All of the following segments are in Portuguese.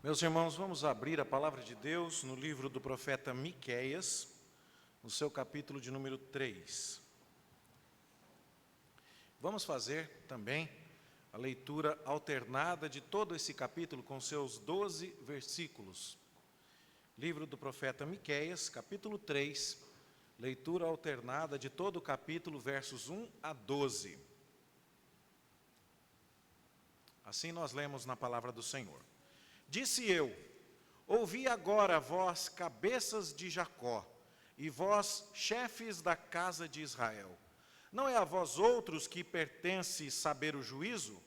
Meus irmãos, vamos abrir a palavra de Deus no livro do profeta Miqueias, no seu capítulo de número 3. Vamos fazer também a leitura alternada de todo esse capítulo com seus 12 versículos. Livro do profeta Miqueias, capítulo 3, leitura alternada de todo o capítulo, versos 1 a 12. Assim nós lemos na palavra do Senhor. Disse eu: ouvi agora, vós, cabeças de Jacó, e vós, chefes da casa de Israel. Não é a vós outros que pertence saber o juízo?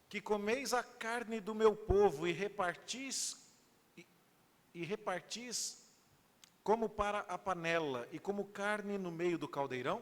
Que comeis a carne do meu povo e repartis como para a panela e como carne no meio do caldeirão?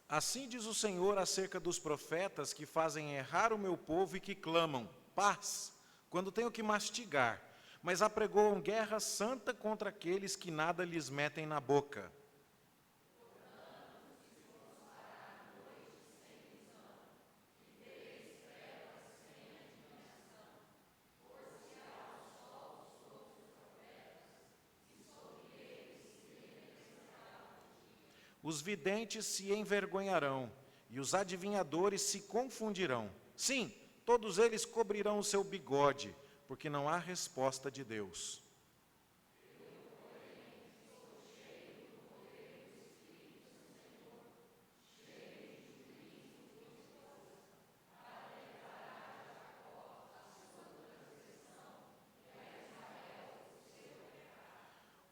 Assim diz o Senhor acerca dos profetas que fazem errar o meu povo e que clamam paz, quando tenho que mastigar, mas apregoam guerra santa contra aqueles que nada lhes metem na boca. Os videntes se envergonharão, e os adivinhadores se confundirão. Sim, todos eles cobrirão o seu bigode, porque não há resposta de Deus.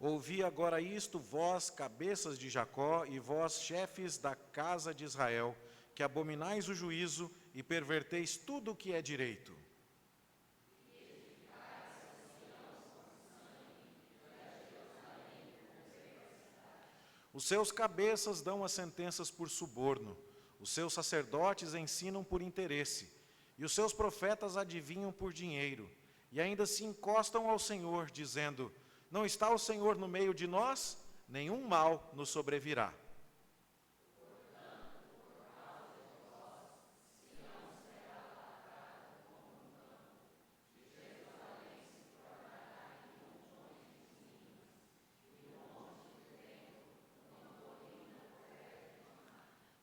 Ouvi agora isto, vós, cabeças de Jacó, e vós, chefes da casa de Israel, que abominais o juízo e perverteis tudo o que é direito. Os seus cabeças dão as sentenças por suborno, os seus sacerdotes ensinam por interesse, e os seus profetas adivinham por dinheiro, e ainda se encostam ao Senhor, dizendo: não está o Senhor no meio de nós? Nenhum mal nos sobrevirá.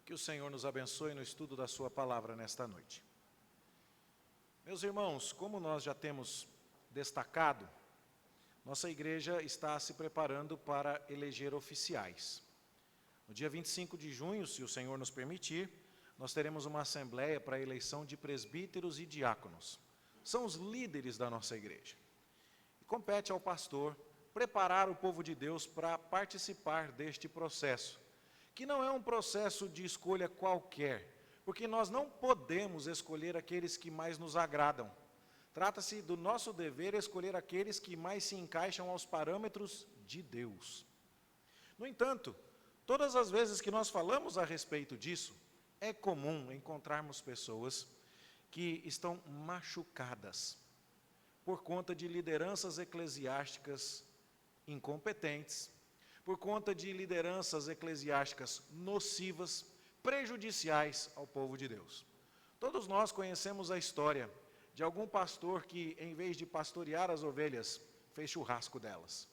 Que o Senhor nos abençoe no estudo da sua palavra nesta noite. Meus irmãos, como nós já temos destacado, nossa igreja está se preparando para eleger oficiais. No dia 25 de junho, se o Senhor nos permitir, nós teremos uma assembleia para a eleição de presbíteros e diáconos. São os líderes da nossa igreja. E compete ao pastor preparar o povo de Deus para participar deste processo, que não é um processo de escolha qualquer, porque nós não podemos escolher aqueles que mais nos agradam. Trata-se do nosso dever escolher aqueles que mais se encaixam aos parâmetros de Deus. No entanto, todas as vezes que nós falamos a respeito disso, é comum encontrarmos pessoas que estão machucadas por conta de lideranças eclesiásticas incompetentes, por conta de lideranças eclesiásticas nocivas, prejudiciais ao povo de Deus. Todos nós conhecemos a história de algum pastor que, em vez de pastorear as ovelhas, fez churrasco delas.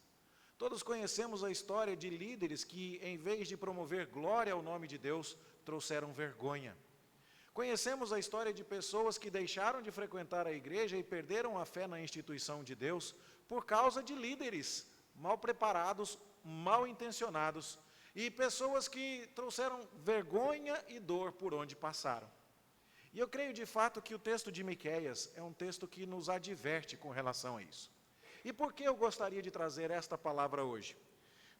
Todos conhecemos a história de líderes que, em vez de promover glória ao nome de Deus, trouxeram vergonha. Conhecemos a história de pessoas que deixaram de frequentar a igreja e perderam a fé na instituição de Deus por causa de líderes mal preparados, mal intencionados, e pessoas que trouxeram vergonha e dor por onde passaram. E eu creio de fato que o texto de Miqueias é um texto que nos adverte com relação a isso. E por que eu gostaria de trazer esta palavra hoje?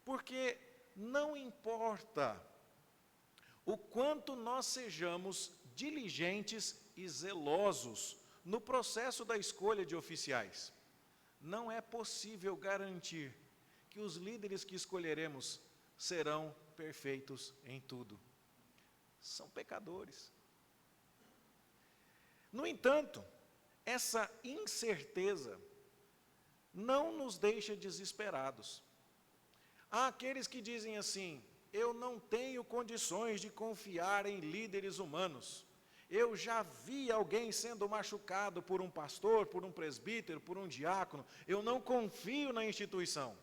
Porque não importa o quanto nós sejamos diligentes e zelosos no processo da escolha de oficiais, não é possível garantir que os líderes que escolheremos serão perfeitos em tudo. São pecadores. No entanto, essa incerteza não nos deixa desesperados. Há aqueles que dizem assim: eu não tenho condições de confiar em líderes humanos. Eu já vi alguém sendo machucado por um pastor, por um presbítero, por um diácono. Eu não confio na instituição.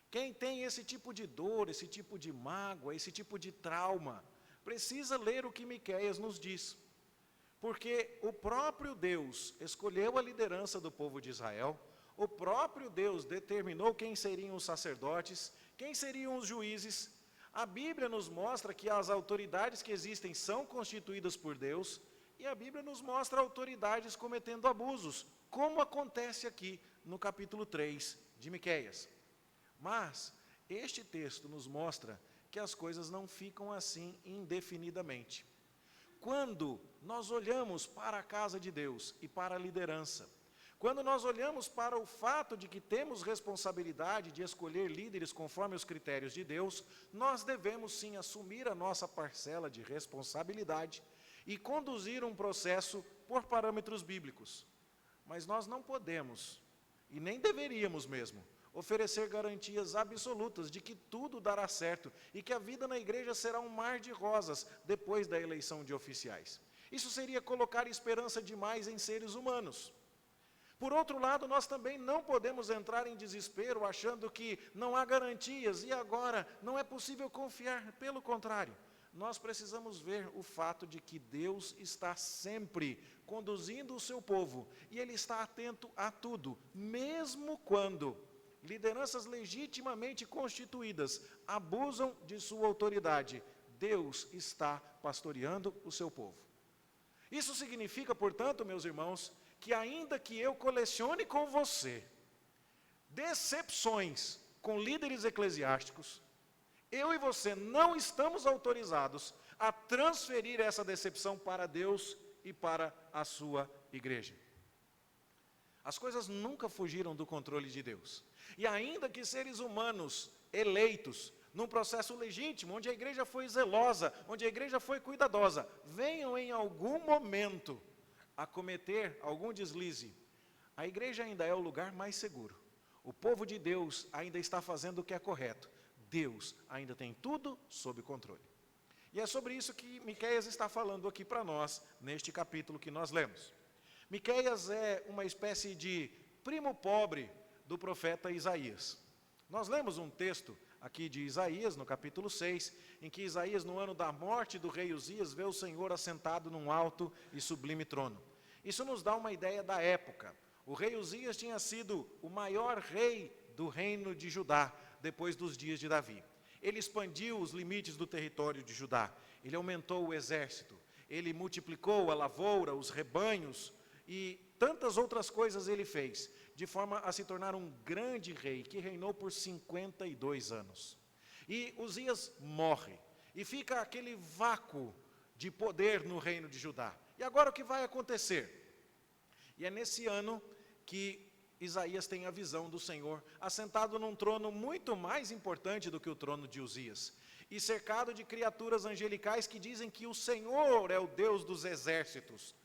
Quem tem esse tipo de dor, esse tipo de mágoa, esse tipo de trauma, precisa ler o que Miqueias nos diz. Porque o próprio Deus escolheu a liderança do povo de Israel, o próprio Deus determinou quem seriam os sacerdotes, quem seriam os juízes. A Bíblia nos mostra que as autoridades que existem são constituídas por Deus, e a Bíblia nos mostra autoridades cometendo abusos, como acontece aqui no capítulo 3 de Miqueias. Mas este texto nos mostra que as coisas não ficam assim indefinidamente. Quando nós olhamos para a casa de Deus e para a liderança, quando nós olhamos para o fato de que temos responsabilidade de escolher líderes conforme os critérios de Deus, nós devemos sim assumir a nossa parcela de responsabilidade e conduzir um processo por parâmetros bíblicos. Mas nós não podemos, e nem deveríamos mesmo, oferecer garantias absolutas de que tudo dará certo e que a vida na igreja será um mar de rosas depois da eleição de oficiais. Isso seria colocar esperança demais em seres humanos. Por outro lado, nós também não podemos entrar em desespero achando que não há garantias e agora não é possível confiar. Pelo contrário, nós precisamos ver o fato de que Deus está sempre conduzindo o seu povo e Ele está atento a tudo, mesmo quando lideranças legitimamente constituídas abusam de sua autoridade. Deus está pastoreando o seu povo. Isso significa, portanto, meus irmãos, que ainda que eu colecione com você decepções com líderes eclesiásticos, eu e você não estamos autorizados a transferir essa decepção para Deus e para a sua igreja. As coisas nunca fugiram do controle de Deus. E ainda que seres humanos eleitos, num processo legítimo, onde a igreja foi zelosa, onde a igreja foi cuidadosa, venham em algum momento a cometer algum deslize, a igreja ainda é o lugar mais seguro. O povo de Deus ainda está fazendo o que é correto. Deus ainda tem tudo sob controle. E é sobre isso que Miqueias está falando aqui para nós, neste capítulo que nós lemos. Miqueias é uma espécie de primo pobre do profeta Isaías. Nós lemos um texto aqui de Isaías, no capítulo 6, em que Isaías, no ano da morte do rei Uzias, vê o Senhor assentado num alto e sublime trono. Isso nos dá uma ideia da época. O rei Uzias tinha sido o maior rei do reino de Judá, depois dos dias de Davi. Ele expandiu os limites do território de Judá, ele aumentou o exército, ele multiplicou a lavoura, os rebanhos, e tantas outras coisas ele fez, de forma a se tornar um grande rei, que reinou por 52 anos. E Uzias morre, e fica aquele vácuo de poder no reino de Judá. E agora o que vai acontecer? E é nesse ano que Isaías tem a visão do Senhor, assentado num trono muito mais importante do que o trono de Uzias, e cercado de criaturas angelicais que dizem que o Senhor é o Deus dos exércitos,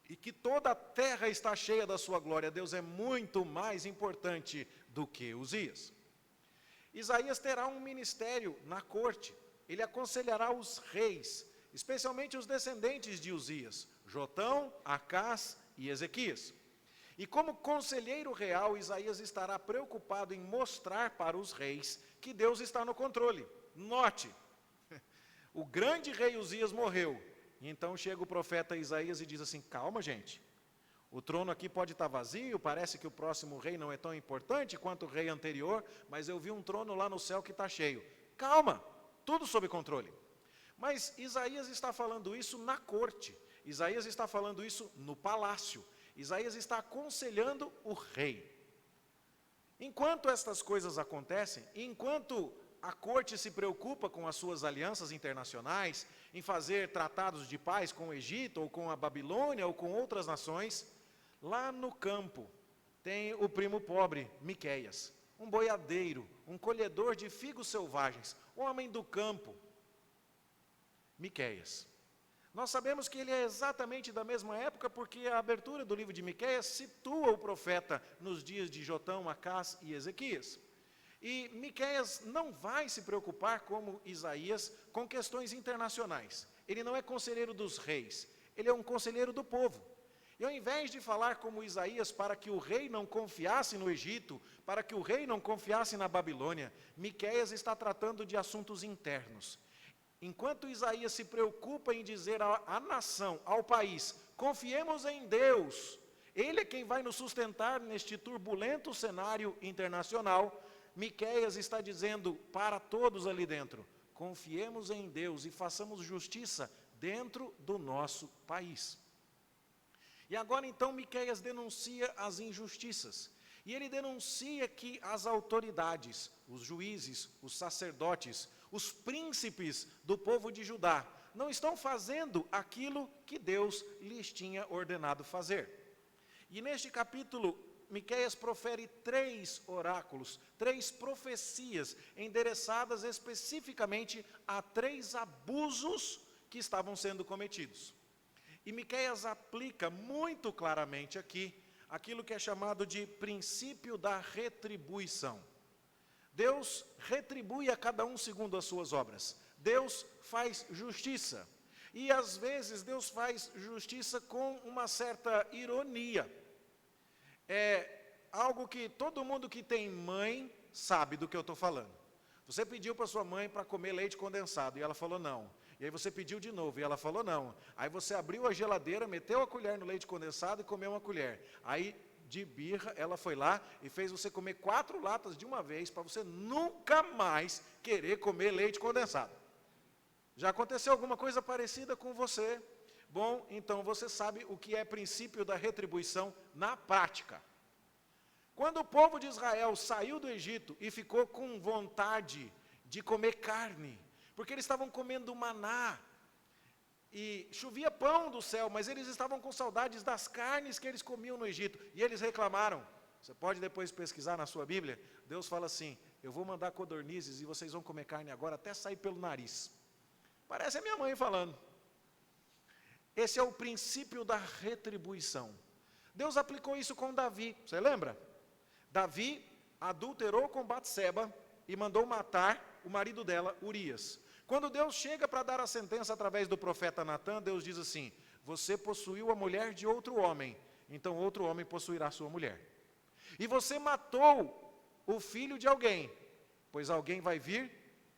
e que toda a terra está cheia da sua glória. Deus é muito mais importante do que Uzias. Isaías terá um ministério na corte, ele aconselhará os reis, especialmente os descendentes de Uzias, Jotão, Acás e Ezequias. E como conselheiro real, Isaías estará preocupado em mostrar para os reis que Deus está no controle. Note, o grande rei Uzias morreu, e então chega o profeta Isaías e diz assim: calma, gente, o trono aqui pode estar vazio, parece que o próximo rei não é tão importante quanto o rei anterior, mas eu vi um trono lá no céu que está cheio. Calma, tudo sob controle. Mas Isaías está falando isso na corte, Isaías está falando isso no palácio, Isaías está aconselhando o rei. Enquanto estas coisas acontecem, enquanto a corte se preocupa com as suas alianças internacionais, em fazer tratados de paz com o Egito, ou com a Babilônia, ou com outras nações, lá no campo tem o primo pobre, Miqueias, um boiadeiro, um colhedor de figos selvagens, homem do campo. Miqueias. Nós sabemos que ele é exatamente da mesma época, porque a abertura do livro de Miqueias situa o profeta nos dias de Jotão, Acás e Ezequias. E Miqueias não vai se preocupar, como Isaías, com questões internacionais. Ele não é conselheiro dos reis, ele é um conselheiro do povo. E ao invés de falar como Isaías para que o rei não confiasse no Egito, para que o rei não confiasse na Babilônia, Miqueias está tratando de assuntos internos. Enquanto Isaías se preocupa em dizer à nação, ao país, confiemos em Deus, Ele é quem vai nos sustentar neste turbulento cenário internacional, Miqueias está dizendo para todos ali dentro, confiemos em Deus e façamos justiça dentro do nosso país. E agora então Miqueias denuncia as injustiças. E ele denuncia que as autoridades, os juízes, os sacerdotes, os príncipes do povo de Judá, não estão fazendo aquilo que Deus lhes tinha ordenado fazer. E neste capítulo, Miqueias profere 3 oráculos, 3 profecias endereçadas especificamente a 3 abusos que estavam sendo cometidos. E Miqueias aplica muito claramente aqui aquilo que é chamado de princípio da retribuição. Deus retribui a cada um segundo as suas obras. Deus faz justiça. E às vezes Deus faz justiça com uma certa ironia. É algo que todo mundo que tem mãe sabe do que eu estou falando. Você pediu para sua mãe para comer leite condensado e ela falou não. E aí você pediu de novo e ela falou não. Aí você abriu a geladeira, meteu a colher no leite condensado e comeu uma colher. Aí, de birra, ela foi lá e fez você comer 4 latas de uma vez para você nunca mais querer comer leite condensado. Já aconteceu alguma coisa parecida com você? Bom, então você sabe o que é princípio da retribuição na prática. Quando o povo de Israel saiu do Egito e ficou com vontade de comer carne, porque eles estavam comendo maná, e chovia pão do céu, mas eles estavam com saudades das carnes que eles comiam no Egito, e eles reclamaram. Você pode depois pesquisar na sua Bíblia, Deus fala assim, eu vou mandar codornizes e vocês vão comer carne agora até sair pelo nariz. Parece a minha mãe falando. Esse é o princípio da retribuição. Deus aplicou isso com Davi, você lembra? Davi adulterou com Batseba e mandou matar o marido dela, Urias. Quando Deus chega para dar a sentença através do profeta Natã, Deus diz assim, você possuiu a mulher de outro homem, então outro homem possuirá sua mulher. E você matou o filho de alguém, pois alguém vai vir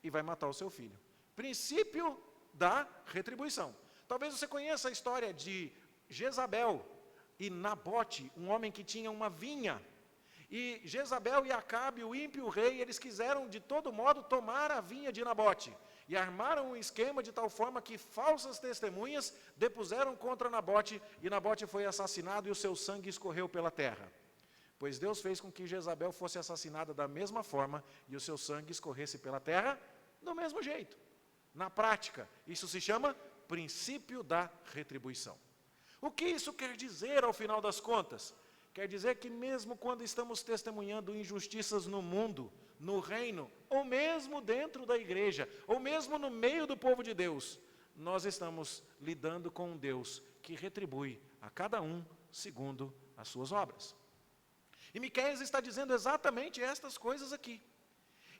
e vai matar o seu filho. Princípio da retribuição. Talvez você conheça a história de Jezabel e Nabote, um homem que tinha uma vinha. E Jezabel e Acabe, o ímpio rei, eles quiseram de todo modo tomar a vinha de Nabote. E armaram um esquema de tal forma que falsas testemunhas depuseram contra Nabote, e Nabote foi assassinado e o seu sangue escorreu pela terra. Pois Deus fez com que Jezabel fosse assassinada da mesma forma, e o seu sangue escorresse pela terra do mesmo jeito. Na prática, isso se chama princípio da retribuição. O que isso quer dizer ao final das contas? Quer dizer que mesmo quando estamos testemunhando injustiças no mundo, no reino, ou mesmo dentro da igreja, ou mesmo no meio do povo de Deus, nós estamos lidando com um Deus que retribui a cada um segundo as suas obras. E Miqueias está dizendo exatamente estas coisas aqui.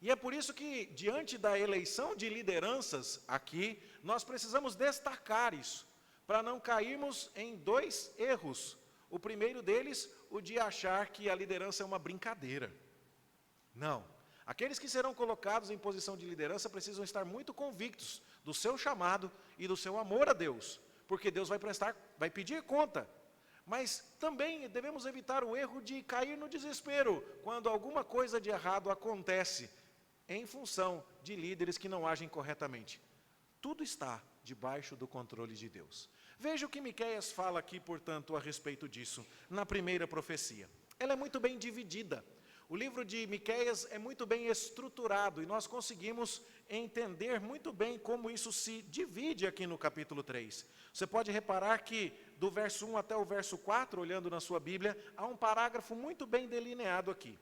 E é por isso que, diante da eleição de lideranças aqui, nós precisamos destacar isso, para não cairmos em 2 erros. O primeiro deles, o de achar que a liderança é uma brincadeira. Não. Aqueles que serão colocados em posição de liderança precisam estar muito convictos do seu chamado e do seu amor a Deus, porque Deus vai pedir conta. Mas também devemos evitar o erro de cair no desespero quando alguma coisa de errado acontece em função de líderes que não agem corretamente. Tudo está debaixo do controle de Deus. Veja o que Miqueias fala aqui, portanto, a respeito disso, na primeira profecia. Ela é muito bem dividida. O livro de Miqueias é muito bem estruturado e nós conseguimos entender muito bem como isso se divide aqui no capítulo 3. Você pode reparar que do verso 1 até o verso 4, olhando na sua Bíblia, há um parágrafo muito bem delineado aqui.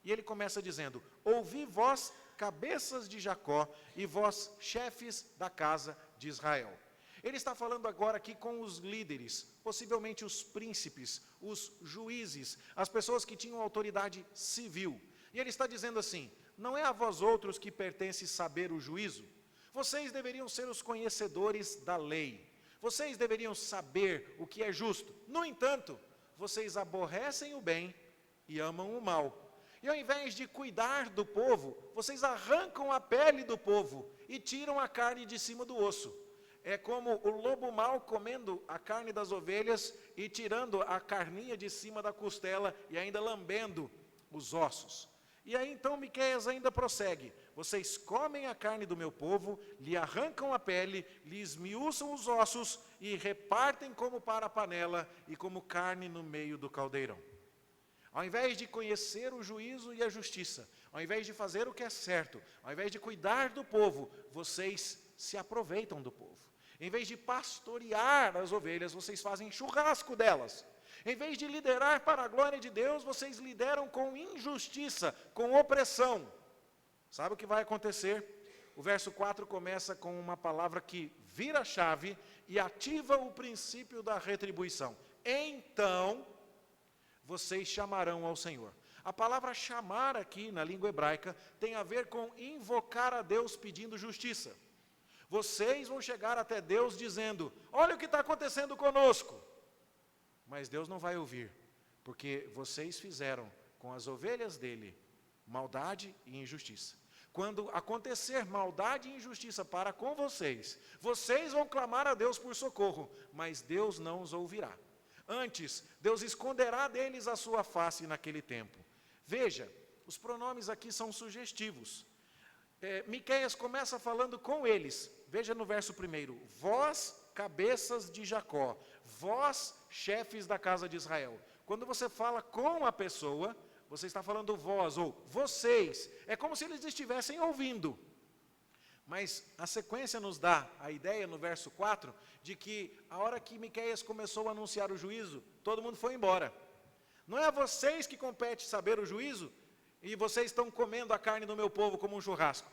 E ele começa dizendo: ouvi vós, cabeças de Jacó, e vós, chefes da casa de Israel. Ele está falando agora aqui com os líderes, possivelmente os príncipes, os juízes, as pessoas que tinham autoridade civil. E ele está dizendo assim: não é a vós outros que pertence saber o juízo? Vocês deveriam ser os conhecedores da lei. Vocês deveriam saber o que é justo. No entanto, vocês aborrecem o bem e amam o mal. E ao invés de cuidar do povo, vocês arrancam a pele do povo e tiram a carne de cima do osso. É como o lobo mau comendo a carne das ovelhas e tirando a carninha de cima da costela e ainda lambendo os ossos. E aí então Miqueias ainda prossegue: vocês comem a carne do meu povo, lhe arrancam a pele, lhe esmiuçam os ossos e repartem como para a panela e como carne no meio do caldeirão. Ao invés de conhecer o juízo e a justiça, ao invés de fazer o que é certo, ao invés de cuidar do povo, vocês se aproveitam do povo. Em vez de pastorear as ovelhas, vocês fazem churrasco delas. Em vez de liderar para a glória de Deus, vocês lideram com injustiça, com opressão. Sabe o que vai acontecer? O verso 4 começa com uma palavra que vira a chave e ativa o princípio da retribuição. Então, vocês chamarão ao Senhor. A palavra chamar aqui, na língua hebraica, tem a ver com invocar a Deus pedindo justiça. Vocês vão chegar até Deus dizendo: olha o que está acontecendo conosco. Mas Deus não vai ouvir, porque vocês fizeram com as ovelhas dele maldade e injustiça. Quando acontecer maldade e injustiça para com vocês, vocês vão clamar a Deus por socorro, mas Deus não os ouvirá. Antes, Deus esconderá deles a sua face naquele tempo. Veja, os pronomes aqui são sugestivos. Miqueias começa falando com eles. Veja no verso 1: vós, cabeças de Jacó, vós, chefes da casa de Israel. Quando você fala com a pessoa, você está falando vós ou vocês. É como se eles estivessem ouvindo. Mas a sequência nos dá a ideia no verso 4 de que a hora que Miqueias começou a anunciar o juízo, todo mundo foi embora. Não é a vocês que compete saber o juízo, e vocês estão comendo a carne do meu povo como um churrasco.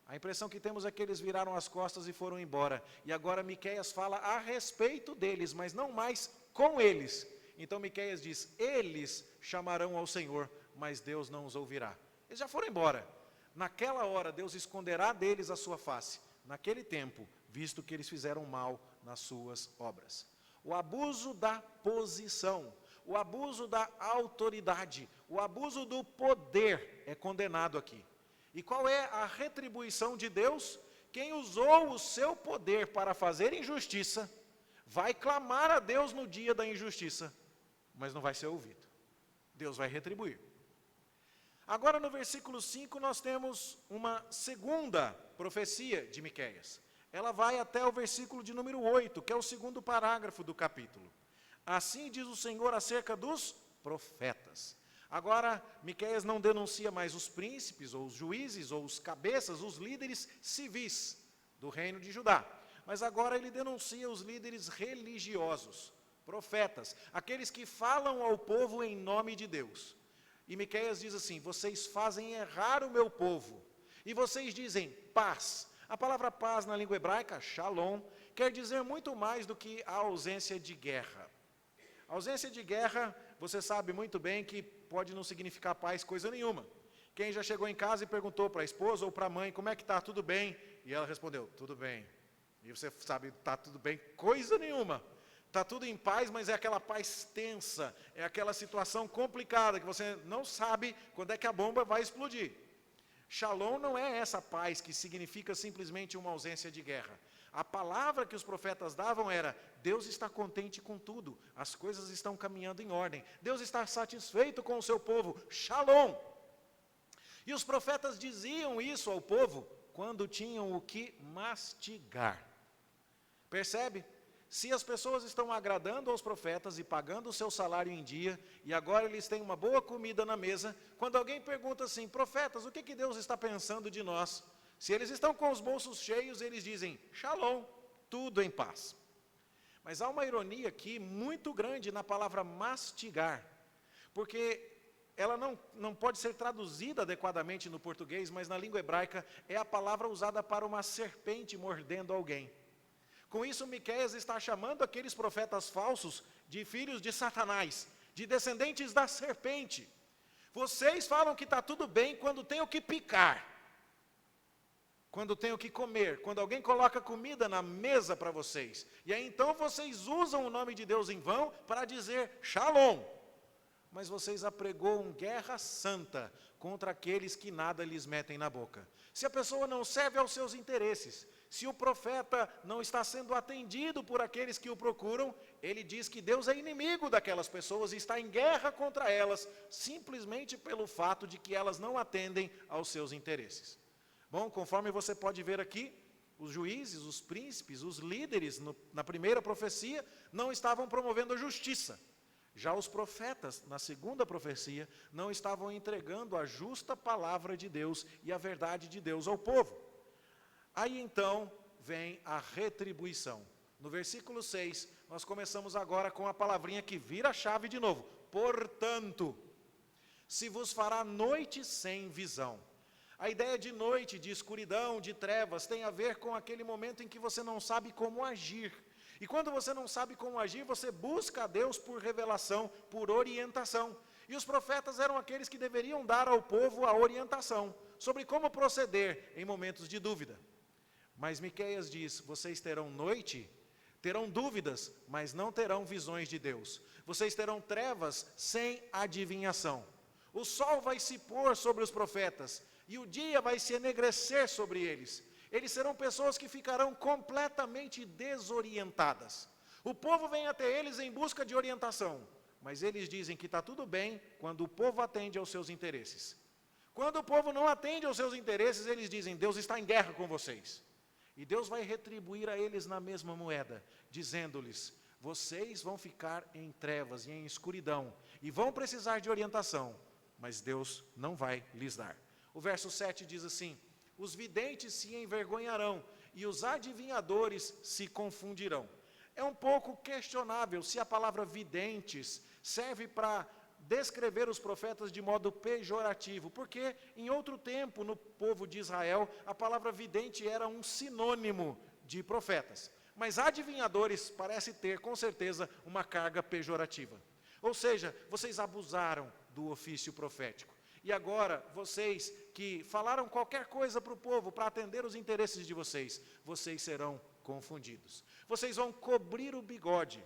A impressão que temos é que eles viraram as costas e foram embora. E agora Miqueias fala a respeito deles, mas não mais com eles. Então Miqueias diz: eles chamarão ao Senhor, mas Deus não os ouvirá. Eles já foram embora. Naquela hora Deus esconderá deles a sua face. Naquele tempo, visto que eles fizeram mal nas suas obras. O abuso da posição, o abuso da autoridade, o abuso do poder é condenado aqui. E qual é a retribuição de Deus? Quem usou o seu poder para fazer injustiça, vai clamar a Deus no dia da injustiça, mas não vai ser ouvido. Deus vai retribuir. Agora no versículo 5 nós temos uma segunda profecia de Miqueias. Ela vai até o versículo de número 8, que é o segundo parágrafo do capítulo. Assim diz o Senhor acerca dos profetas. Agora, Miqueias não denuncia mais os príncipes, ou os juízes, ou os cabeças, os líderes civis do reino de Judá. Mas agora ele denuncia os líderes religiosos, profetas, aqueles que falam ao povo em nome de Deus. E Miqueias diz assim: vocês fazem errar o meu povo, e vocês dizem paz. A palavra paz na língua hebraica, shalom, quer dizer muito mais do que a ausência de guerra. A ausência de guerra, você sabe muito bem que pode não significar paz coisa nenhuma. Quem já chegou em casa e perguntou para a esposa ou para a mãe: como é que está, tudo bem? E ela respondeu: tudo bem. E você sabe, está tudo bem coisa nenhuma. Está tudo em paz, mas é aquela paz tensa, é aquela situação complicada, que você não sabe quando é que a bomba vai explodir. Shalom não é essa paz que significa simplesmente uma ausência de guerra. A palavra que os profetas davam era: Deus está contente com tudo, as coisas estão caminhando em ordem, Deus está satisfeito com o seu povo, Shalom. E os profetas diziam isso ao povo quando tinham o que mastigar. Percebe? Se as pessoas estão agradando aos profetas e pagando o seu salário em dia, e agora eles têm uma boa comida na mesa, quando alguém pergunta assim, profetas, o que Deus está pensando de nós? Se eles estão com os bolsos cheios, eles dizem, shalom, tudo em paz. Mas há uma ironia aqui muito grande na palavra mastigar, porque ela não pode ser traduzida adequadamente no português, mas na língua hebraica é a palavra usada para uma serpente mordendo alguém. Com isso, Miqueias está chamando aqueles profetas falsos de filhos de Satanás, de descendentes da serpente. Vocês falam que está tudo bem quando tem o que picar, quando tem o que comer, quando alguém coloca comida na mesa para vocês. E aí então vocês usam o nome de Deus em vão para dizer shalom. Mas vocês apregoam guerra santa contra aqueles que nada lhes metem na boca. Se a pessoa não serve aos seus interesses, se o profeta não está sendo atendido por aqueles que o procuram, ele diz que Deus é inimigo daquelas pessoas e está em guerra contra elas, simplesmente pelo fato de que elas não atendem aos seus interesses. Bom, conforme você pode ver aqui, os juízes, os príncipes, os líderes, na primeira profecia, não estavam promovendo a justiça. Já os profetas, na segunda profecia, não estavam entregando a justa palavra de Deus e a verdade de Deus ao povo. Aí então vem a retribuição. No versículo 6, nós começamos agora com a palavrinha que vira a chave de novo. Portanto, se vos fará noite sem visão. A ideia de noite, de escuridão, de trevas, tem a ver com aquele momento em que você não sabe como agir. E quando você não sabe como agir, você busca a Deus por revelação, por orientação. E os profetas eram aqueles que deveriam dar ao povo a orientação sobre como proceder em momentos de dúvida. Mas Miqueias diz, vocês terão noite, terão dúvidas, mas não terão visões de Deus. Vocês terão trevas sem adivinhação. O sol vai se pôr sobre os profetas, e o dia vai se enegrecer sobre eles. Eles serão pessoas que ficarão completamente desorientadas. O povo vem até eles em busca de orientação, mas eles dizem que está tudo bem quando o povo atende aos seus interesses. Quando o povo não atende aos seus interesses, eles dizem, Deus está em guerra com vocês. E Deus vai retribuir a eles na mesma moeda, dizendo-lhes, vocês vão ficar em trevas e em escuridão, e vão precisar de orientação, mas Deus não vai lhes dar. O verso 7 diz assim, os videntes se envergonharão, e os adivinhadores se confundirão. É um pouco questionável se a palavra videntes serve para descrever os profetas de modo pejorativo, porque em outro tempo, no povo de Israel, a palavra vidente era um sinônimo de profetas. Mas adivinhadores parece ter, com certeza, uma carga pejorativa. Ou seja, vocês abusaram do ofício profético. E agora, vocês que falaram qualquer coisa para o povo, para atender os interesses de vocês, vocês serão confundidos. Vocês vão cobrir o bigode.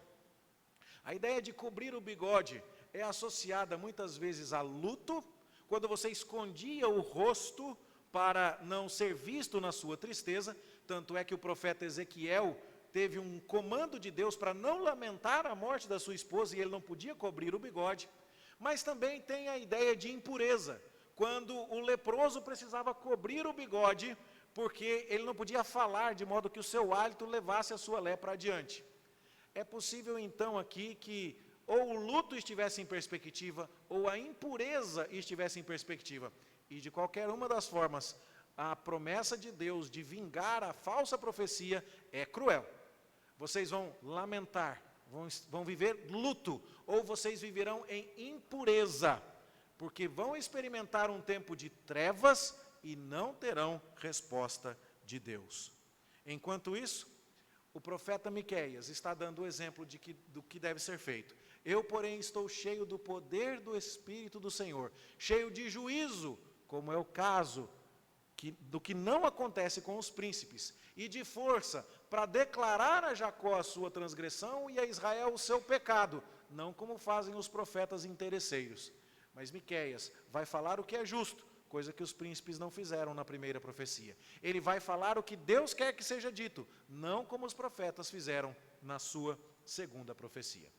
A ideia de cobrir o bigode é associada muitas vezes a luto, quando você escondia o rosto para não ser visto na sua tristeza. Tanto é que o profeta Ezequiel teve um comando de Deus para não lamentar a morte da sua esposa, e ele não podia cobrir o bigode. Mas também tem a ideia de impureza, quando o leproso precisava cobrir o bigode, porque ele não podia falar, de modo que o seu hálito levasse a sua lepra adiante. É possível então aqui que ou o luto estivesse em perspectiva, ou a impureza estivesse em perspectiva. E de qualquer uma das formas, a promessa de Deus de vingar a falsa profecia é cruel. Vocês vão lamentar, vão viver luto, ou vocês viverão em impureza, porque vão experimentar um tempo de trevas e não terão resposta de Deus. Enquanto isso, o profeta Miqueias está dando o exemplo do que deve ser feito. Eu, porém, estou cheio do poder do Espírito do Senhor, cheio de juízo, como é o caso do que não acontece com os príncipes, e de força para declarar a Jacó a sua transgressão e a Israel o seu pecado, não como fazem os profetas interesseiros. Mas Miqueias vai falar o que é justo, coisa que os príncipes não fizeram na primeira profecia. Ele vai falar o que Deus quer que seja dito, não como os profetas fizeram na sua segunda profecia.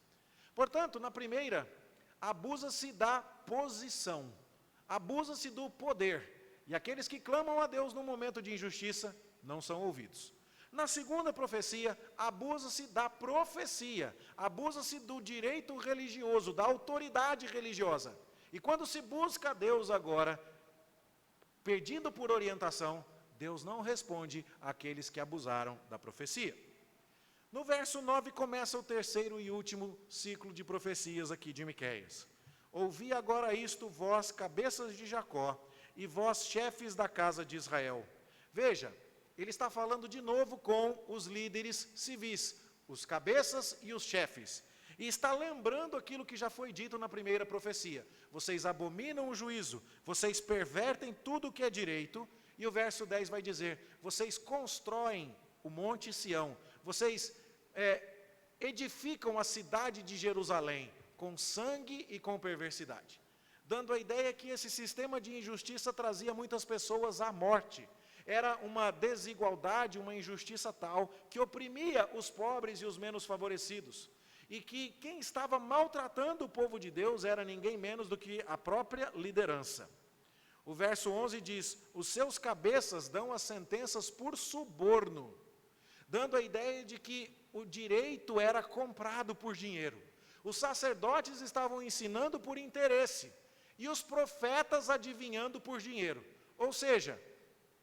Portanto, na primeira, abusa-se da posição, abusa-se do poder, e aqueles que clamam a Deus no momento de injustiça não são ouvidos. Na segunda profecia, abusa-se da profecia, abusa-se do direito religioso, da autoridade religiosa. E quando se busca a Deus agora, pedindo por orientação, Deus não responde àqueles que abusaram da profecia. No verso 9 começa o terceiro e último ciclo de profecias aqui de Miqueias. Ouvi agora isto, vós, cabeças de Jacó, e vós, chefes da casa de Israel. Veja, ele está falando de novo com os líderes civis, os cabeças e os chefes. E está lembrando aquilo que já foi dito na primeira profecia. Vocês abominam o juízo, vocês pervertem tudo o que é direito. E o verso 10 vai dizer, vocês constroem o monte Sião, vocês edificam a cidade de Jerusalém com sangue e com perversidade. Dando a ideia que esse sistema de injustiça trazia muitas pessoas à morte. Era uma desigualdade, uma injustiça tal, que oprimia os pobres e os menos favorecidos. E que quem estava maltratando o povo de Deus era ninguém menos do que a própria liderança. O verso 11 diz, os seus cabeças dão as sentenças por suborno, dando a ideia de que o direito era comprado por dinheiro. Os sacerdotes estavam ensinando por interesse, e os profetas adivinhando por dinheiro. Ou seja,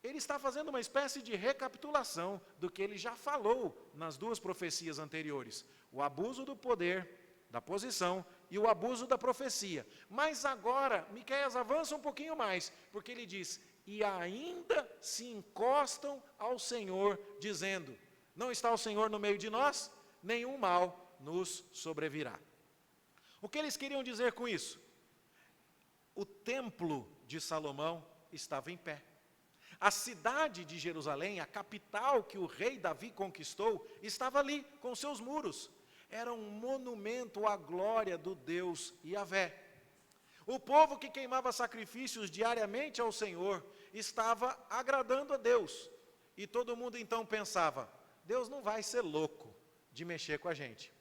ele está fazendo uma espécie de recapitulação do que ele já falou nas duas profecias anteriores. O abuso do poder, da posição, e o abuso da profecia. Mas agora, Miqueias avança um pouquinho mais, porque ele diz, e ainda se encostam ao Senhor, dizendo, não está o Senhor no meio de nós? Nenhum mal nos sobrevirá. O que eles queriam dizer com isso? O templo de Salomão estava em pé. A cidade de Jerusalém, a capital que o rei Davi conquistou, estava ali, com seus muros. Era um monumento à glória do Deus Yahvé. O povo que queimava sacrifícios diariamente ao Senhor, estava agradando a Deus. E todo mundo então pensava, Deus não vai ser louco de mexer com a gente.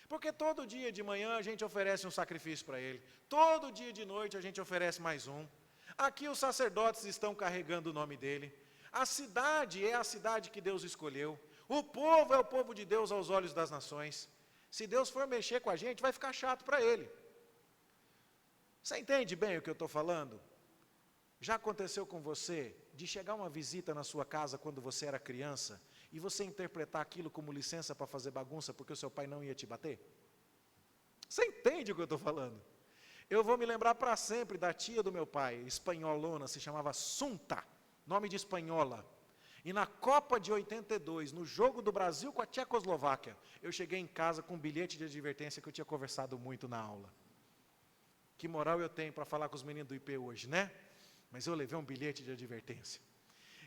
Porque todo dia de manhã a gente oferece um sacrifício para Ele. Todo dia de noite a gente oferece mais um. Aqui os sacerdotes estão carregando o nome dEle. A cidade é a cidade que Deus escolheu. O povo é o povo de Deus aos olhos das nações. Se Deus for mexer com a gente, vai ficar chato para Ele. Você entende bem o que eu estou falando? Já aconteceu com você de chegar uma visita na sua casa quando você era criança e você interpretar aquilo como licença para fazer bagunça porque o seu pai não ia te bater? Você entende o que eu estou falando? Eu vou me lembrar para sempre da tia do meu pai, espanholona, se chamava Sunta, nome de espanhola. E na Copa de 82, no jogo do Brasil com a Tchecoslováquia, eu cheguei em casa com um bilhete de advertência que eu tinha conversado muito na aula. Que moral eu tenho para falar com os meninos do IP hoje, né? Mas eu levei um bilhete de advertência.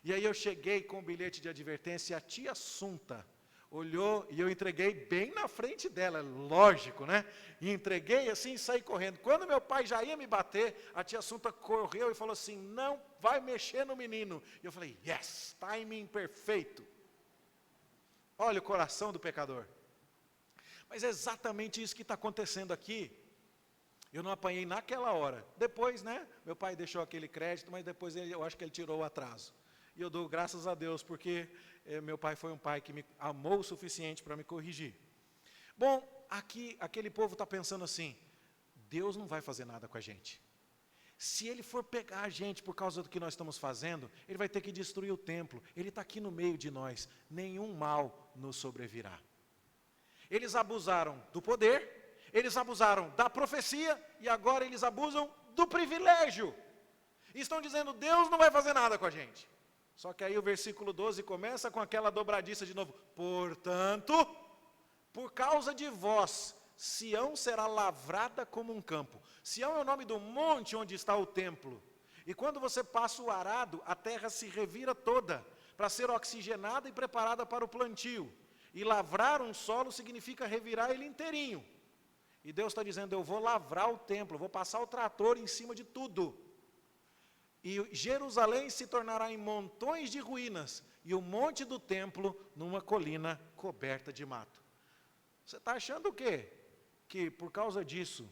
E aí eu cheguei com o bilhete de advertência e a tia Sunta olhou e eu entreguei bem na frente dela, lógico, né? E entreguei assim e saí correndo. Quando meu pai já ia me bater, a tia Sunta correu e falou assim, não vai mexer no menino. E eu falei, yes, timing perfeito. Olha o coração do pecador. Mas é exatamente isso que está acontecendo aqui. Eu não apanhei naquela hora. Depois, né, meu pai deixou aquele crédito, mas depois eu acho que ele tirou o atraso. E eu dou graças a Deus, porque meu pai foi um pai que me amou o suficiente para me corrigir. Bom, aqui, aquele povo está pensando assim, Deus não vai fazer nada com a gente. Se Ele for pegar a gente por causa do que nós estamos fazendo, Ele vai ter que destruir o templo. Ele está aqui no meio de nós, nenhum mal nos sobrevirá. Eles abusaram do poder, eles abusaram da profecia, e agora eles abusam do privilégio. E estão dizendo, Deus não vai fazer nada com a gente. Só que aí o versículo 12 começa com aquela dobradiça de novo. Portanto, por causa de vós, Sião será lavrada como um campo. Sião é o nome do monte onde está o templo. E quando você passa o arado, a terra se revira toda, para ser oxigenada e preparada para o plantio. E lavrar um solo significa revirar ele inteirinho. E Deus está dizendo, eu vou lavrar o templo, vou passar o trator em cima de tudo. E Jerusalém se tornará em montões de ruínas, e o monte do templo numa colina coberta de mato. Você está achando o quê? Que por causa disso,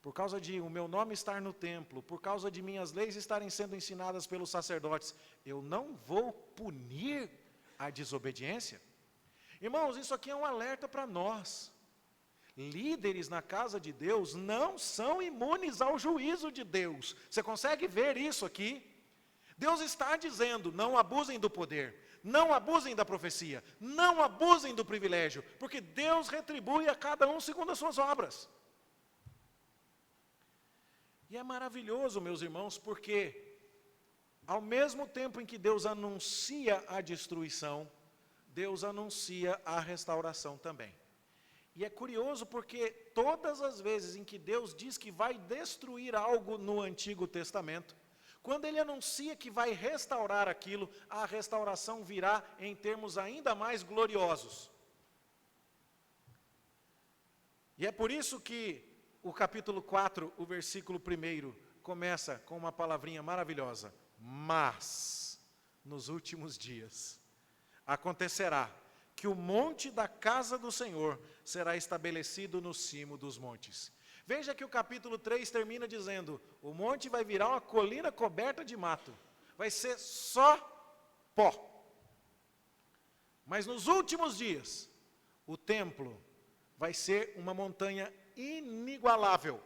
por causa de o meu nome estar no templo, por causa de minhas leis estarem sendo ensinadas pelos sacerdotes, eu não vou punir a desobediência? Irmãos, isso aqui é um alerta para nós. Líderes na casa de Deus não são imunes ao juízo de Deus. Você consegue ver isso aqui? Deus está dizendo, não abusem do poder, não abusem da profecia, não abusem do privilégio, porque Deus retribui a cada um segundo as suas obras. E é maravilhoso, meus irmãos, porque ao mesmo tempo em que Deus anuncia a destruição, Deus anuncia a restauração também. E é curioso porque todas as vezes em que Deus diz que vai destruir algo no Antigo Testamento, quando Ele anuncia que vai restaurar aquilo, a restauração virá em termos ainda mais gloriosos. E é por isso que o capítulo 4, o versículo 1, começa com uma palavrinha maravilhosa. Mas, nos últimos dias, acontecerá que o monte da casa do Senhor será estabelecido no cimo dos montes. Veja que o capítulo 3 termina dizendo, o monte vai virar uma colina coberta de mato, vai ser só pó. Mas nos últimos dias, o templo vai ser uma montanha inigualável.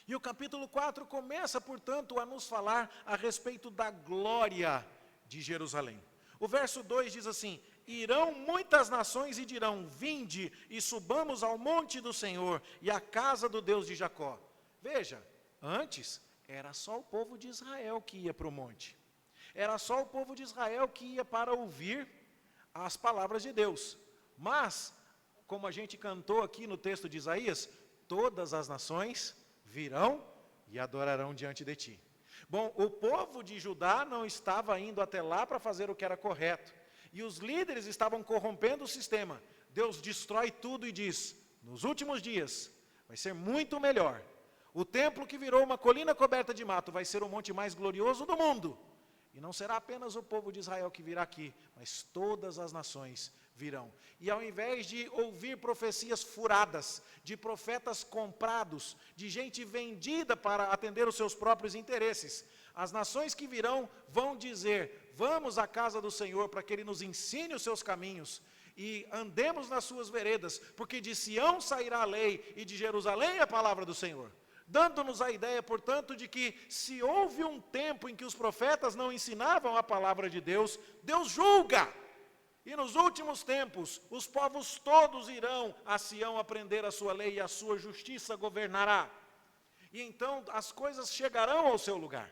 E o capítulo 4 começa, portanto, a nos falar a respeito da glória de Jerusalém. O verso 2 diz assim, irão muitas nações e dirão, vinde e subamos ao monte do Senhor e à casa do Deus de Jacó. Veja, antes era só o povo de Israel que ia para o monte. Era só o povo de Israel que ia para ouvir as palavras de Deus. Mas, como a gente cantou aqui no texto de Isaías, todas as nações virão e adorarão diante de ti. Bom, o povo de Judá não estava indo até lá para fazer o que era correto. E os líderes estavam corrompendo o sistema. Deus destrói tudo e diz, nos últimos dias, vai ser muito melhor. O templo que virou uma colina coberta de mato vai ser o monte mais glorioso do mundo. E não será apenas o povo de Israel que virá aqui, mas todas as nações virão. E ao invés de ouvir profecias furadas, de profetas comprados, de gente vendida para atender os seus próprios interesses, as nações que virão vão dizer, vamos à casa do Senhor para que Ele nos ensine os seus caminhos e andemos nas suas veredas, porque de Sião sairá a lei e de Jerusalém a palavra do Senhor. Dando-nos a ideia, portanto, de que se houve um tempo em que os profetas não ensinavam a palavra de Deus, Deus julga. E nos últimos tempos, os povos todos irão a Sião aprender a sua lei e a sua justiça governará. E então as coisas chegarão ao seu lugar.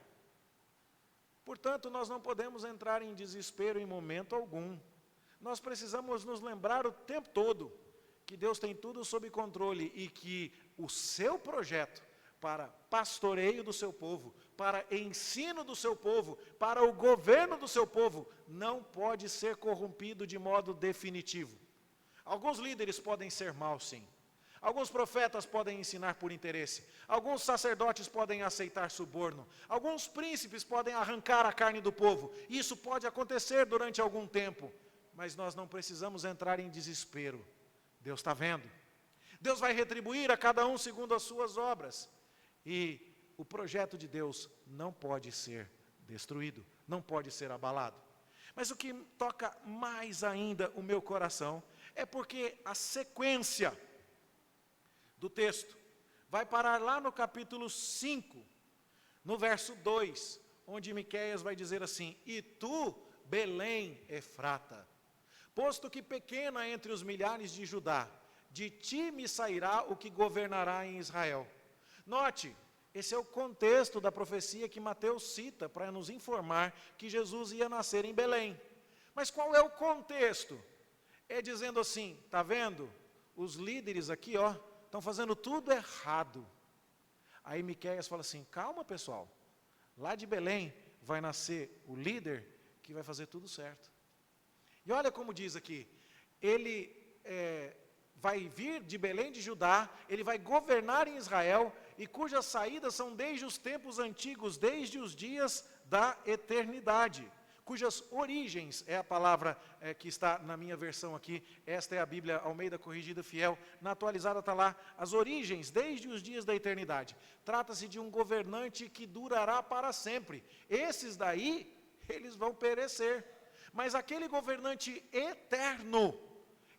Portanto, nós não podemos entrar em desespero em momento algum. Nós precisamos nos lembrar o tempo todo que Deus tem tudo sob controle e que o seu projeto para pastoreio do seu povo, para ensino do seu povo, para o governo do seu povo, não pode ser corrompido de modo definitivo. Alguns líderes podem ser maus, sim. Alguns profetas podem ensinar por interesse. Alguns sacerdotes podem aceitar suborno. Alguns príncipes podem arrancar a carne do povo. Isso pode acontecer durante algum tempo. Mas nós não precisamos entrar em desespero. Deus está vendo. Deus vai retribuir a cada um segundo as suas obras. E o projeto de Deus não pode ser destruído, não pode ser abalado. Mas o que toca mais ainda o meu coração é porque a sequência do texto vai parar lá no capítulo 5, no verso 2, onde Miqueias vai dizer assim, e tu, Belém Efrata, posto que pequena entre os milhares de Judá, de ti me sairá o que governará em Israel. Note, esse é o contexto da profecia que Mateus cita para nos informar que Jesus ia nascer em Belém. Mas qual é o contexto? É dizendo assim, está vendo? Os líderes aqui, estão fazendo tudo errado. Aí Miqueias fala assim, calma pessoal, lá de Belém vai nascer o líder que vai fazer tudo certo. E olha como diz aqui, ele vai vir de Belém de Judá, ele vai governar em Israel, e cujas saídas são desde os tempos antigos, desde os dias da eternidade, cujas origens, é a palavra que está na minha versão aqui, esta é a Bíblia Almeida Corrigida Fiel, na atualizada está lá, as origens, desde os dias da eternidade. Trata-se de um governante que durará para sempre. Esses daí, eles vão perecer. Mas aquele governante eterno,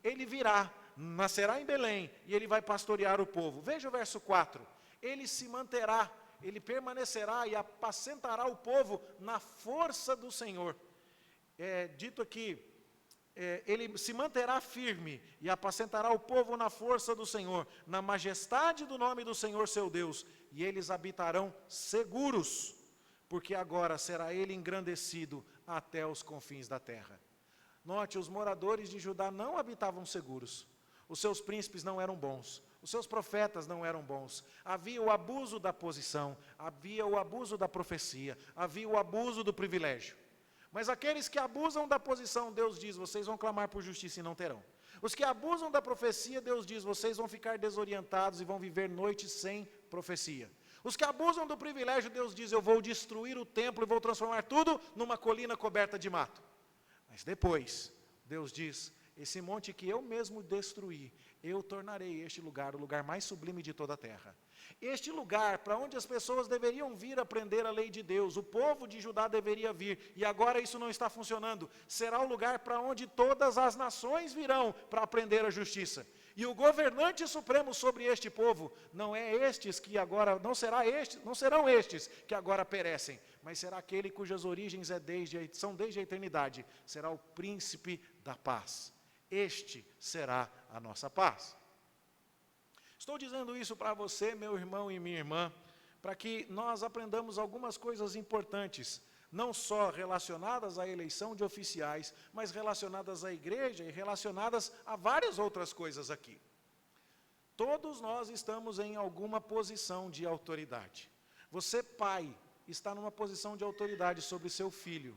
ele virá, nascerá em Belém, e ele vai pastorear o povo. Veja o verso 4, ele se manterá, ele permanecerá e apacentará o povo na força do Senhor. Dito aqui, ele se manterá firme e apacentará o povo na força do Senhor, na majestade do nome do Senhor seu Deus, e eles habitarão seguros, porque agora será ele engrandecido até os confins da terra. Note, os moradores de Judá não habitavam seguros, os seus príncipes não eram bons, os seus profetas não eram bons, havia o abuso da posição, havia o abuso da profecia, havia o abuso do privilégio. Mas aqueles que abusam da posição, Deus diz, vocês vão clamar por justiça e não terão. Os que abusam da profecia, Deus diz, vocês vão ficar desorientados e vão viver noites sem profecia. Os que abusam do privilégio, Deus diz, eu vou destruir o templo e vou transformar tudo numa colina coberta de mato. Mas depois, Deus diz, esse monte que eu mesmo destruí, eu tornarei este lugar o lugar mais sublime de toda a terra. Este lugar para onde as pessoas deveriam vir aprender a lei de Deus, o povo de Judá deveria vir, e agora isso não está funcionando, será o lugar para onde todas as nações virão para aprender a justiça. E o governante supremo sobre este povo não serão estes que agora perecem, mas será aquele cujas origens são desde a eternidade, será o príncipe da paz. Este será a nossa paz. Estou dizendo isso para você, meu irmão e minha irmã, para que nós aprendamos algumas coisas importantes, não só relacionadas à eleição de oficiais, mas relacionadas à igreja e relacionadas a várias outras coisas aqui. Todos nós estamos em alguma posição de autoridade. Você, pai, está numa posição de autoridade sobre seu filho.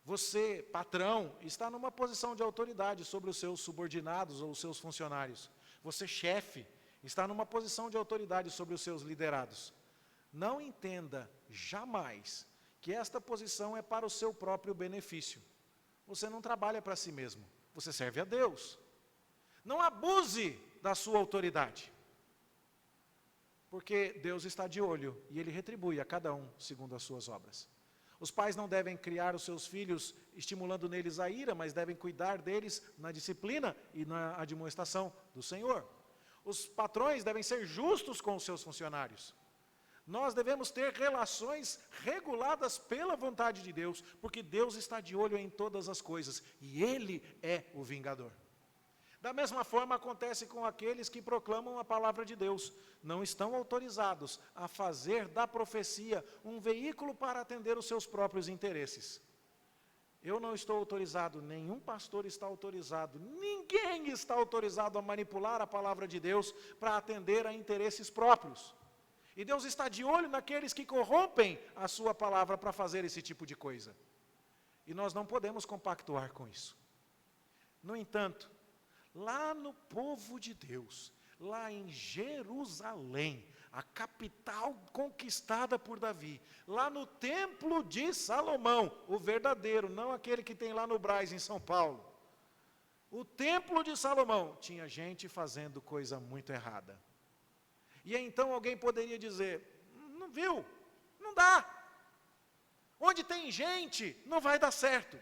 Você, patrão, está numa posição de autoridade sobre os seus subordinados ou os seus funcionários. Você, chefe, está numa posição de autoridade sobre os seus liderados. Não entenda jamais que esta posição é para o seu próprio benefício. Você não trabalha para si mesmo, você serve a Deus. Não abuse da sua autoridade, porque Deus está de olho e Ele retribui a cada um segundo as suas obras. Os pais não devem criar os seus filhos estimulando neles a ira, mas devem cuidar deles na disciplina e na admoestação do Senhor. Os patrões devem ser justos com os seus funcionários. Nós devemos ter relações reguladas pela vontade de Deus, porque Deus está de olho em todas as coisas e Ele é o vingador. Da mesma forma acontece com aqueles que proclamam a palavra de Deus. Não estão autorizados a fazer da profecia um veículo para atender os seus próprios interesses. Eu não estou autorizado, nenhum pastor está autorizado, ninguém está autorizado a manipular a palavra de Deus para atender a interesses próprios. E Deus está de olho naqueles que corrompem a sua palavra para fazer esse tipo de coisa. E nós não podemos compactuar com isso. No entanto, lá no povo de Deus, lá em Jerusalém, a capital conquistada por Davi, lá no templo de Salomão, o verdadeiro, não aquele que tem lá no Brás, em São Paulo. O templo de Salomão tinha gente fazendo coisa muito errada. E então alguém poderia dizer, não viu, não dá. Onde tem gente, não vai dar certo.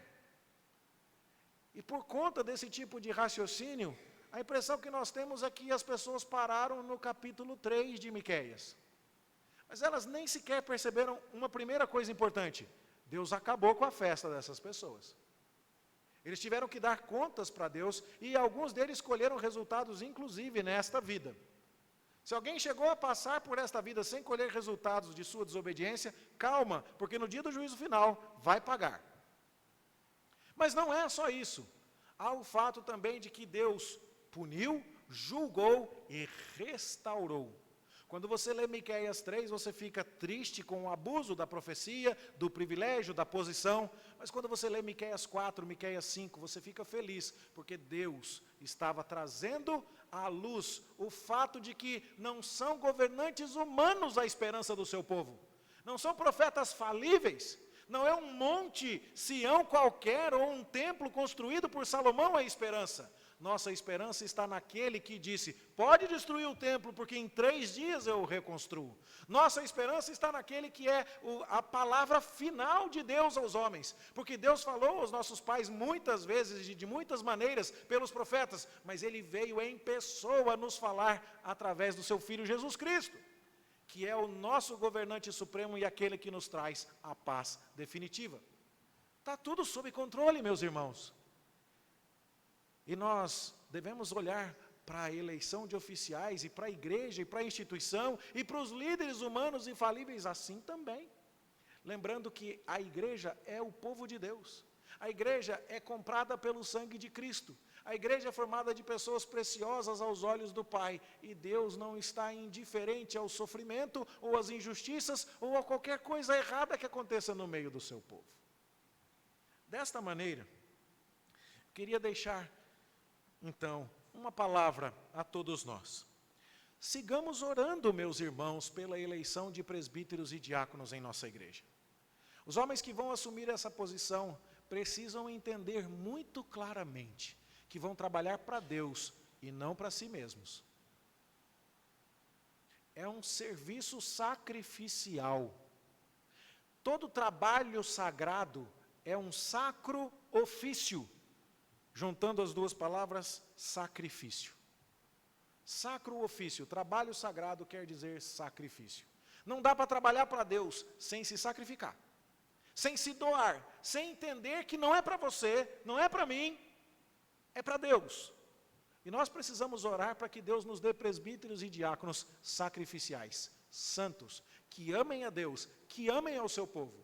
E por conta desse tipo de raciocínio, a impressão que nós temos é que as pessoas pararam no capítulo 3 de Miqueias. Mas elas nem sequer perceberam uma primeira coisa importante. Deus acabou com a festa dessas pessoas. Eles tiveram que dar contas para Deus e alguns deles colheram resultados, inclusive, nesta vida. Se alguém chegou a passar por esta vida sem colher resultados de sua desobediência, calma, porque no dia do juízo final vai pagar. Mas não é só isso. Há o fato também de que Deus puniu, julgou e restaurou. Quando você lê Miqueias 3, você fica triste com o abuso da profecia, do privilégio, da posição. Mas quando você lê Miqueias 4, Miqueias 5, você fica feliz, porque Deus estava trazendo à luz o fato de que não são governantes humanos a esperança do seu povo. Não são profetas falíveis. Não é um monte Sião qualquer ou um templo construído por Salomão a esperança. Nossa esperança está naquele que disse, pode destruir o templo, porque em 3 dias eu o reconstruo. Nossa esperança está naquele que é a palavra final de Deus aos homens, porque Deus falou aos nossos pais muitas vezes e de muitas maneiras pelos profetas, mas Ele veio em pessoa nos falar através do seu Filho Jesus Cristo, que é o nosso governante supremo e aquele que nos traz a paz definitiva. Está tudo sob controle, meus irmãos. E nós devemos olhar para a eleição de oficiais e para a igreja e para a instituição e para os líderes humanos infalíveis assim também. Lembrando que a igreja é o povo de Deus. A igreja é comprada pelo sangue de Cristo. A igreja é formada de pessoas preciosas aos olhos do Pai. E Deus não está indiferente ao sofrimento ou às injustiças ou a qualquer coisa errada que aconteça no meio do seu povo. Desta maneira, queria deixar então uma palavra a todos nós. Sigamos orando, meus irmãos, pela eleição de presbíteros e diáconos em nossa igreja. Os homens que vão assumir essa posição precisam entender muito claramente que vão trabalhar para Deus e não para si mesmos. É um serviço sacrificial. Todo trabalho sagrado é um sacro ofício, juntando as duas palavras, sacrifício. Sacro ofício, trabalho sagrado quer dizer sacrifício. Não dá para trabalhar para Deus sem se sacrificar, sem se doar, sem entender que não é para você, não é para mim, é para Deus. E nós precisamos orar para que Deus nos dê presbíteros e diáconos sacrificiais, santos, que amem a Deus, que amem ao seu povo.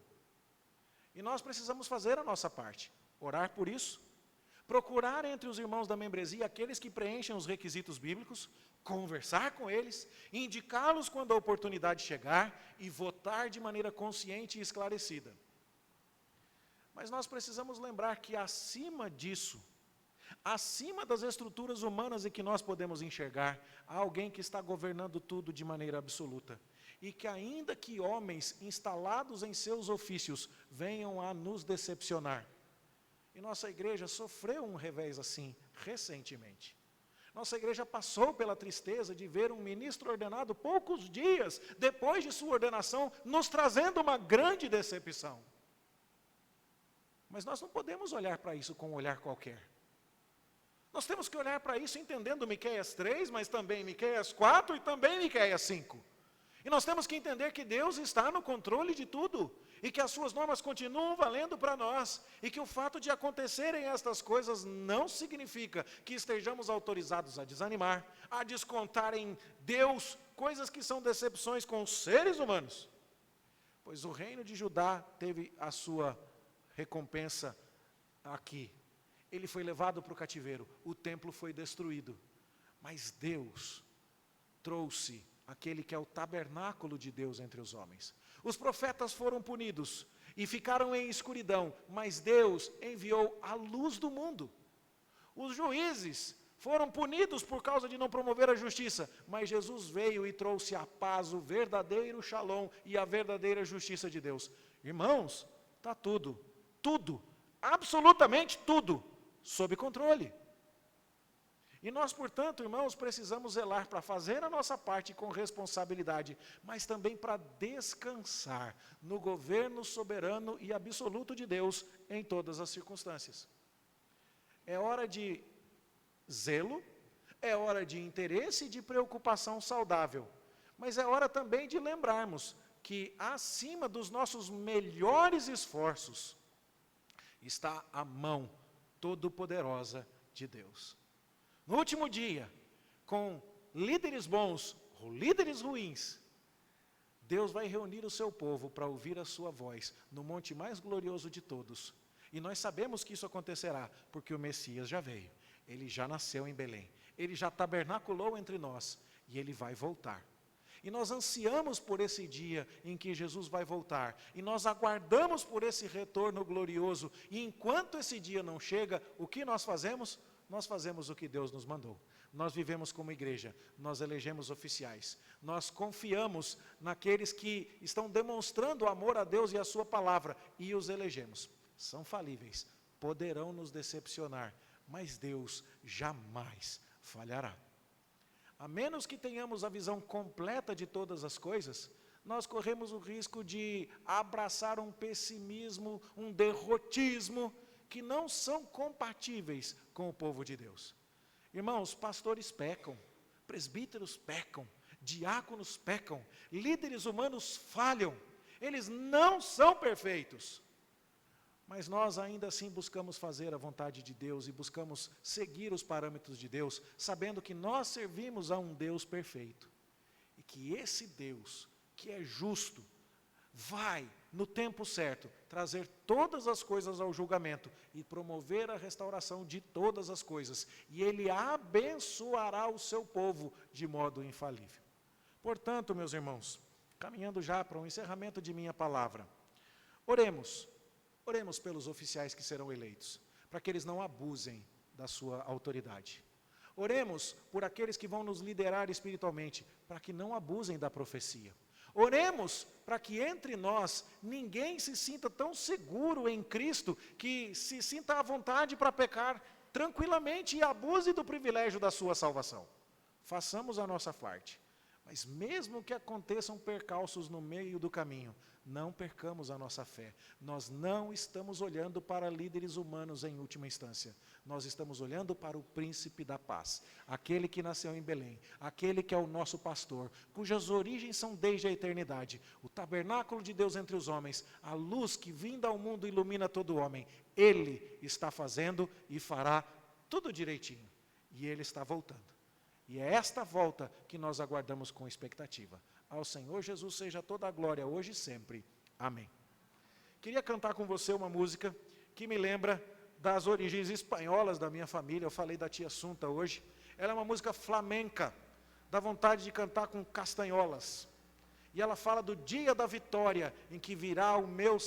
E nós precisamos fazer a nossa parte, orar por isso, procurar entre os irmãos da membresia aqueles que preenchem os requisitos bíblicos, conversar com eles, indicá-los quando a oportunidade chegar e votar de maneira consciente e esclarecida. Mas nós precisamos lembrar que acima disso, acima das estruturas humanas em que nós podemos enxergar, há alguém que está governando tudo de maneira absoluta. E que ainda que homens instalados em seus ofícios venham a nos decepcionar, e nossa igreja sofreu um revés assim, recentemente. Nossa igreja passou pela tristeza de ver um ministro ordenado poucos dias depois de sua ordenação, nos trazendo uma grande decepção. Mas nós não podemos olhar para isso com um olhar qualquer. Nós temos que olhar para isso entendendo Miqueias 3, mas também Miqueias 4 e também Miqueias 5. E nós temos que entender que Deus está no controle de tudo, e que as suas normas continuam valendo para nós, e que o fato de acontecerem estas coisas não significa que estejamos autorizados a desanimar, a descontar em Deus coisas que são decepções com os seres humanos. Pois o reino de Judá teve a sua recompensa aqui. Ele foi levado para o cativeiro, o templo foi destruído, mas Deus trouxe aquele que é o tabernáculo de Deus entre os homens. Os profetas foram punidos e ficaram em escuridão, mas Deus enviou a luz do mundo. Os juízes foram punidos por causa de não promover a justiça, mas Jesus veio e trouxe a paz, o verdadeiro shalom e a verdadeira justiça de Deus. Irmãos, está tudo, absolutamente tudo, sob controle. E nós, portanto, irmãos, precisamos zelar para fazer a nossa parte com responsabilidade, mas também para descansar no governo soberano e absoluto de Deus em todas as circunstâncias. É hora de zelo, é hora de interesse e de preocupação saudável, mas é hora também de lembrarmos que acima dos nossos melhores esforços está a mão todo-poderosa de Deus. No último dia, com líderes bons ou líderes ruins, Deus vai reunir o seu povo para ouvir a sua voz no monte mais glorioso de todos. E nós sabemos que isso acontecerá, porque o Messias já veio, ele já nasceu em Belém, ele já tabernaculou entre nós e ele vai voltar. E nós ansiamos por esse dia em que Jesus vai voltar, e nós aguardamos por esse retorno glorioso, e enquanto esse dia não chega, o que nós fazemos? Nós fazemos o que Deus nos mandou. Nós vivemos como igreja, nós elegemos oficiais, nós confiamos naqueles que estão demonstrando amor a Deus e a sua palavra, e os elegemos. São falíveis, poderão nos decepcionar, mas Deus jamais falhará. A menos que tenhamos a visão completa de todas as coisas, nós corremos o risco de abraçar um pessimismo, um derrotismo, que não são compatíveis com o povo de Deus. Irmãos, pastores pecam, presbíteros pecam, diáconos pecam, líderes humanos falham, eles não são perfeitos. Mas nós ainda assim buscamos fazer a vontade de Deus e buscamos seguir os parâmetros de Deus, sabendo que nós servimos a um Deus perfeito. E que esse Deus, que é justo, vai, no tempo certo, trazer todas as coisas ao julgamento e promover a restauração de todas as coisas. E Ele abençoará o seu povo de modo infalível. Portanto, meus irmãos, caminhando já para o encerramento de minha palavra, oremos pelos oficiais que serão eleitos, para que eles não abusem da sua autoridade. Oremos por aqueles que vão nos liderar espiritualmente, para que não abusem da profecia. Oremos para que entre nós ninguém se sinta tão seguro em Cristo, que se sinta à vontade para pecar tranquilamente e abuse do privilégio da sua salvação. Façamos a nossa parte. Mas mesmo que aconteçam percalços no meio do caminho, não percamos a nossa fé. Nós não estamos olhando para líderes humanos em última instância. Nós estamos olhando para o príncipe da paz, aquele que nasceu em Belém, aquele que é o nosso pastor, cujas origens são desde a eternidade, o tabernáculo de Deus entre os homens, a luz que vinda ao mundo ilumina todo homem. Ele está fazendo e fará tudo direitinho. E Ele está voltando. E é esta volta que nós aguardamos com expectativa. Ao Senhor Jesus seja toda a glória, hoje e sempre. Amém. Queria cantar com você uma música que me lembra das origens espanholas da minha família. Eu falei da tia Assunta hoje. Ela é uma música flamenca, dá vontade de cantar com castanholas. E ela fala do dia da vitória, em que virá o meu